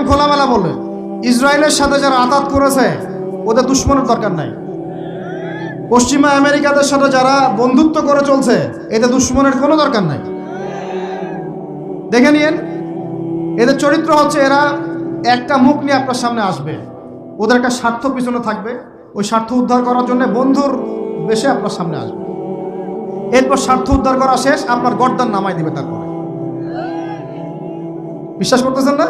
একদম খোলামেলা বলে, ইসরায়েলের সাথে যারা আতাত করেছে ওদের দুশ্মনের দরকার নাই। পশ্চিমা আমেরিকাদের সাথে যারা বন্ধুত্ব করে চলছে এদের দুশ্মনের কোনো দরকার নাই। দেখে নিয়েন, এদের চরিত্র হচ্ছে এরা একটা মুখ নিয়ে আপনার সামনে আসবে, ওদের একটা স্বার্থ পিছনে থাকবে, ওই স্বার্থ উদ্ধার করার জন্য বন্ধুর বেশে আপনার সামনে আসবে। এরপর স্বার্থ উদ্ধার করা শেষ, আপনার গর্দান নামাই দিবে। তারপরে বিশ্বাস করতেছেন না?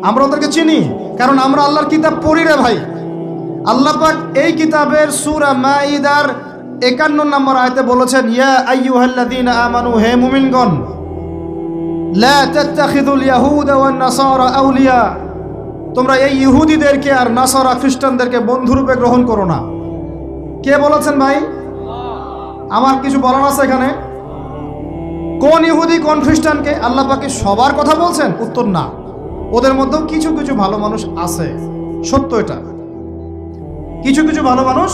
আমরা ওদেরকে চিনি, কারণ আমরা আল্লাহর কিতাব পড়ি রে ভাই। আল্লাহ পাক এই কিতাবের সূরা মাইদার 51 নম্বর আয়াতে বলেছেন, ইয়া আইয়ুহাল্লাযীনা আমানু, হে মুমিনগণ, লা তাত্তাখিযুল ইয়াহুদা ওয়ান নাসারা আউলিয়া, তোমরা এই ইহুদিদেরকে আর নাসারা খ্রিস্টানদেরকে বন্ধুরূপে গ্রহণ করো না। কে বলেছেন ভাই? আমার কিছু বলার আছে এখানে? কোন ইহুদি কোন খ্রিস্টানকে? আল্লাহ পাকে সবার কথা বলছেন? উত্তর না, ওদের মধ্যেও কিছু কিছু ভালো মানুষ আছে, সত্য এটা। কিছু কিছু ভালো মানুষ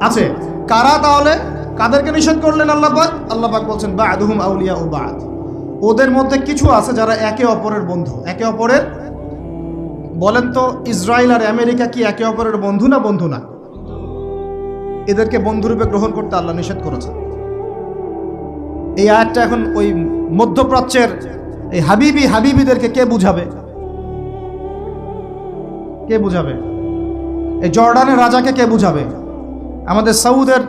আছে। কারা তাহলে? কাদেরকে নিষেধ করলেন আল্লাহ পাক? আল্লাহ পাক বলছেন বা'দুহুম আউলিয়া ও বা'দ, ওদের মধ্যে কিছু আছে যারা একে অপরের বন্ধু। একে অপরের, বলেন তো ইসরায়েল আর আমেরিকা কি একে অপরের বন্ধু না বন্ধু না? এদেরকে বন্ধুরূপে গ্রহণ করতে আল্লাহ নিষেধ করেছেন। এই আয়াতটা এখন ওই মধ্যপ্রাচ্যের এই হাবিবিদেরকে কে বুঝাবে? কে বুঝাবে? এই জর্ডানের রাজাকে কে বুঝাবে? আমাদের সৌদের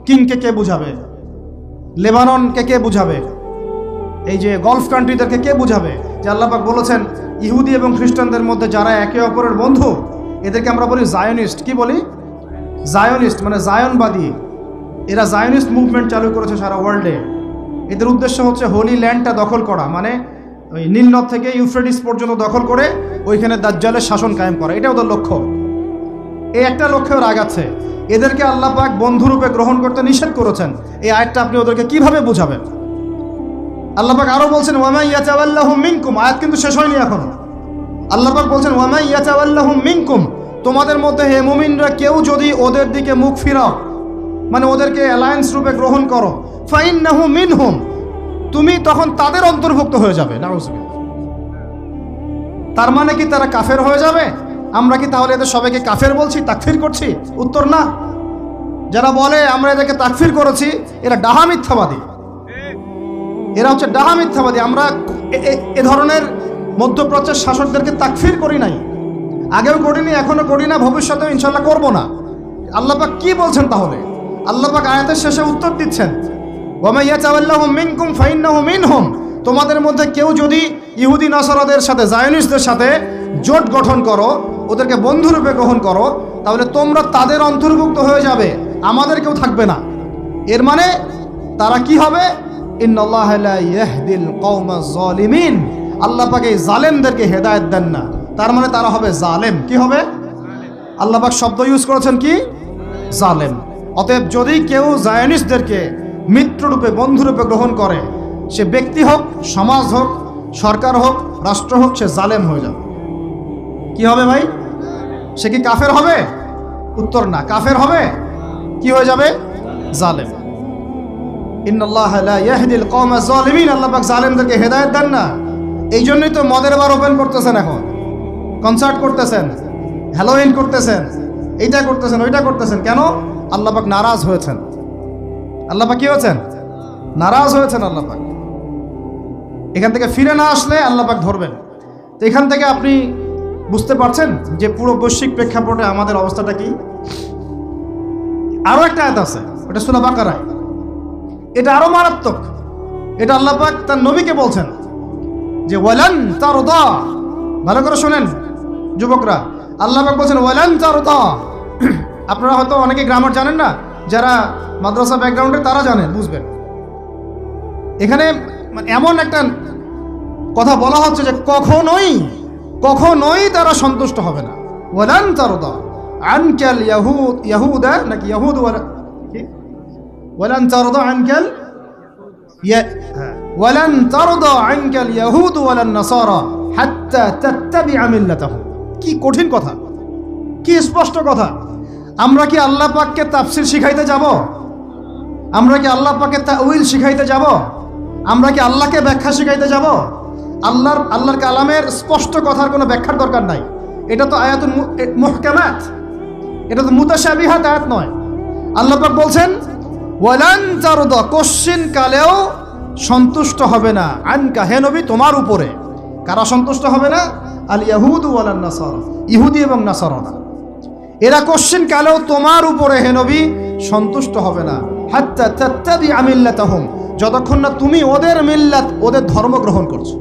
কিংকে কে বুঝাবে? লেবাননকে কে বুঝাবে? এই যে গলফ কান্ট্রিদেরকে কে বুঝাবে যে আল্লাহ পাক বলেছেন ইহুদি এবং খ্রিস্টানদের মধ্যে যারা একে অপরের বন্ধু, এদেরকে আমরা বলি জায়নিস্ট। কি বলি? জায়নিস্ট, মানে জায়নবাদী। এরা জায়নিস্ট মুভমেন্ট চালু করেছে সারা ওয়ার্ল্ডে। এদের উদ্দেশ্য হচ্ছে হোলি ল্যান্ডটা দখল করা, মানে ওই নীলনদ থেকে ইউফ্রেটিস পর্যন্ত দখল করে ওইখানে দাজ্জালের শাসন কায়েম করা। এটা ওদের লক্ষ্য। এই একটা লক্ষ্যেও আগাচ্ছে। এদেরকে আল্লাহ পাক বন্ধুরূপে গ্রহণ করতে নিষেধ করেছেন। এই আয়াতটা আপনি ওদেরকে কিভাবে বুঝাবেন? আল্লাহ পাক আরো বলছেন ওয়ামা ইয়াতাওয়াল্লাহুম মিনকুম, আয়াত কিন্তু শেষ হয়নি এখনো। আল্লাহ পাক বলছেন ওয়ামা ইয়াতাওয়াল্লাহুম মিনকুম, তোমাদের মধ্যে হে মুমিনরা কেউ যদি ওদের দিকে মুখ ফিরাও, মানে ওদেরকে অ্যালায়েন্স রূপে গ্রহণ করো, ফাইন্নাহু মিনহুম, তুমি তখন তাদের অন্তর্ভুক্ত হয়ে যাবে। নাউযুবিল্লাহ। তার মানে কি তারা কাফের হয়ে যাবে? আমরা কি তাহলে এদের সবাইকে কাফের বলছি, তাকফির করছি? উত্তর না। যারা বলে আমরা এদেরকে তাকফির করেছি, এরা ডাহা মিথ্যাবাদী। এরা হচ্ছে ডাহা মিথ্যাবাদী। আমরা এ ধরনের মধ্যপ্রাচ্যের শাসকদেরকে তাকফির করি নাই, আগেও করিনি, এখনো করি না, ভবিষ্যতেও ইনশাল্লাহ করব না। আল্লাহ পাক কি বলছেন তাহলে? আল্লাহ পাক আয়াতের শেষে উত্তর দিচ্ছেন ওয়ামা ইয়াতাওয়াল্লাহুম মিনকুম ফাইন্নাহু মিনহুম, তোমাদের মধ্যে কেউ যদি ইহুদি নাসারাদের সাথে, জায়নিস্টদের সাথে জোট গঠন করো, ওদেরকে বন্ধুরূপে গ্রহণ করো, তাহলে তোমরা তাদের অন্তর্ভুক্ত হয়ে যাবে, আমাদের কেউ থাকবে না। এর মানে তারা কি হবে? ইন্নাল্লাহা লা ইয়াহদিল কওমাজ জালিমিন, আল্লাহ পাক এই জালেমদেরকে হেদায়েত দেন না। তার মানে তারা হবে জালেম। কি হবে? আল্লাহ পাক শব্দ ইউজ করেছেন কি? জালেম। অতএব যদি কেউ জায়নিস্টদেরকে মিত্ররূপে, বন্ধুরূপে গ্রহণ করে, সে ব্যক্তি হোক, সমাজ হোক, সরকার হোক, রাষ্ট্র হোক, সে জালেম হয়ে যাবে। কি হবে ভাই? সে কি কাফের হবে? উত্তর না। কাফের হবে? কি হয়ে যাবে? জালেম। ইন্নাল্লাহা লা ইয়াহদিল কওমাজ জালিমিন, আল্লাহ পাক জালেমদেরকে হেদায়েত দেন না। এই জন্যই তো মদের বার ওপেন করতেছেন, এখন কনসার্ট করতেছেন, হ্যালোইন করতেছেন, এইটা করতেছেন, ওইটা করতেছেন। কেন? আল্লাহ পাক নারাজ হয়েছেন। আল্লাহ পাক কি হয়েছেন? নারাজ হয়েছেন। আল্লাহ পাক এখান থেকে ফিরে না আসলে আল্লাহ পাক ধরবেন। তো এখান থেকে আপনি বুঝতে পারছেন যে পুরো বৈশ্বিক প্রেক্ষাপটে আমাদের অবস্থাটা কি। আরো একটা আয়াত আছে, ওটা সূরা বাকারা। এটা আরো মারাত্মক। এটা আল্লাহ পাক তার নবীকে বলছেন যে ওয়ালান তারদা, ভালো করে শুনেন যুবকরা, আল্লাহ পাক বলছেন ওয়ালান তারদা। আপনারা হয়তো অনেকে গ্রামার জানেন না, যারা মাদ্রাসা ব্যাকগ্রাউন্ডে তারা জানেন, বুঝবেন। এখানে এমন একটা কথা বলা হচ্ছে যে কখনোই কখনোই তারা সন্তুষ্ট হবে না। ওয়ালান তারদা আনকাল ইয়াহুদা, নাকি ইয়াহুদ, ওয়ালান তারদা আনকাল ওয়ালান তারদা আনকাল ইয়াহুদ ওয়ালান নাসারা হাত্তা তাত্তাবিআ মিল্লাতাহুম। কি কঠিন কথা, কি স্পষ্ট কথা। আমরা কি আল্লাহ পাককে তাফসির শিখাইতে যাব? আমরা কি আল্লাহ পাককে তাউইল শিখাইতে যাব? আমরা কি আল্লাহকে ব্যাখ্যা শিখাইতে যাব? আল্লাহর কালামের স্পষ্ট কথার কোনো ব্যাখ্যার দরকার নাই। এটা তো আয়াতুল মুহকামাত, এটা তো মুতাশাবিহাত আয়াত নয়। আল্লাহ পাক বলছেন ওয়ালান তারদা, কোশ্চিন কালেও সন্তুষ্ট হবে না, আনকা হে নবী তোমার উপরে। কারা সন্তুষ্ট হবে না? আল ইয়াহুদু ওয়ালান নাসারা, ইহুদি এবং নাসারারা। এরা কোশ্চিন কালেও তোমার উপরে হে নবী সন্তুষ্ট হবে না, হাত্তা তাত্তাবিআ মিল্লাতাহুম, যতক্ষণ না তুমি ওদের মিল্লাত, ওদের ধর্ম গ্রহণ করছো।